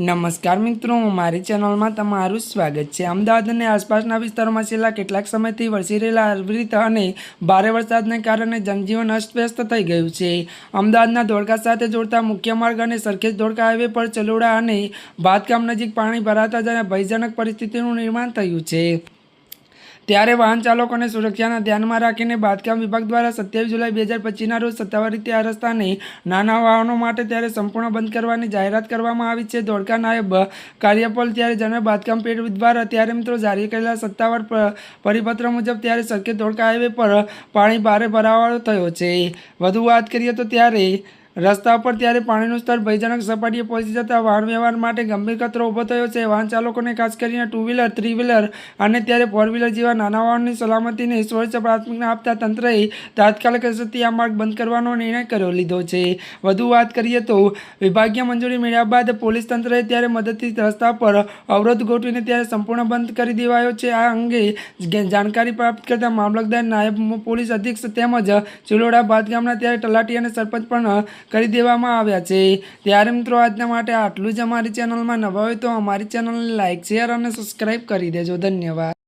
નમસ્કાર મિત્રો, મારી ચેનલમાં તમારું સ્વાગત છે। અમદાવાદ અને આસપાસના વિસ્તારોમાં છેલ્લા કેટલાક સમયથી વરસી રહેલા અવિરત અને ભારે વરસાદને કારણે જનજીવન અસ્તવ્યસ્ત થઈ ગયું છે। અમદાવાદના ધોળકા સાથે જોડતા મુખ્ય માર્ગ અને સરખેજ ધોળકા હાઈવે પર ચલોડા અને બાંધકામ નજીક પાણી ભરાતા ભયજનક પરિસ્થિતિનું નિર્માણ થયું છે। ત્યારે વાહન ચાલકોને સુરક્ષાને ધ્યાનમાં રાખીને બાંધકામ વિભાગ દ્વારા 27 જુલાઈ 2025ના રોજ સત્તાવાર રીતે આ રસ્તાને નાના વાહનો માટે ત્યારે સંપૂર્ણ બંધ કરવાની જાહેરાત કરવામાં આવી છે। ધોળકા નાયબ કાર્યપાલ ત્યારે જનરલ બાંધકામ પેઢ દ્વારા ત્યારે મિત્રો જારી કરેલા સત્તાવાર પરિપત્ર મુજબ ત્યારે સરખેજ ધોળકા હાઈવે પર પાણી ભારે ભરાવો થયો છે। વધુ વાત કરીએ તો ત્યારે રસ્તા પર ત્યારે પાણીનું સ્તર ભયજનક સપાટીએ પહોંચી જતા વાહન વ્યવહાર માટે ગંભીર ખતરો ઊભો થયો છે। વાહન ચાલકોને ખાસ કરીને 2 વ્હીલર 3 વ્હીલર અને ત્યારે 4 વ્હીલર જેવા નાના વાહનોની સલામતીને સર્વોચ્ચ પ્રાથમિકતા આપતા તંત્રએ તાત્કાલિક અસરથી આ માર્ગ બંધ કરવાનો નિર્ણય કરી લીધો છે। વધુ વાત કરીએ તો વિભાગીય મંજૂરી મેળવ્યા બાદ પોલીસ તંત્રએ ત્યારે મદદથી રસ્તા પર અવરોધ ગોઠવીને ત્યારે સંપૂર્ણ બંધ કરી દેવાયો છે। આ અંગે જાણકારી પ્રાપ્ત કરતા મામલતદાર, નાયબ પોલીસ અધિક્ષક તેમજ ચિલોડા બાંધકામના ત્યારે તલાટી અને સરપંચ પણ કરી દેવામાં આવ્યા છે। ત્યારે મિત્રો આજના માટે આટલું જ। અમારી ચેનલમાં નવા હોય તો અમારી ચેનલને લાઇક, શેર અને સબસ્ક્રાઈબ કરી દેજો। ધન્યવાદ।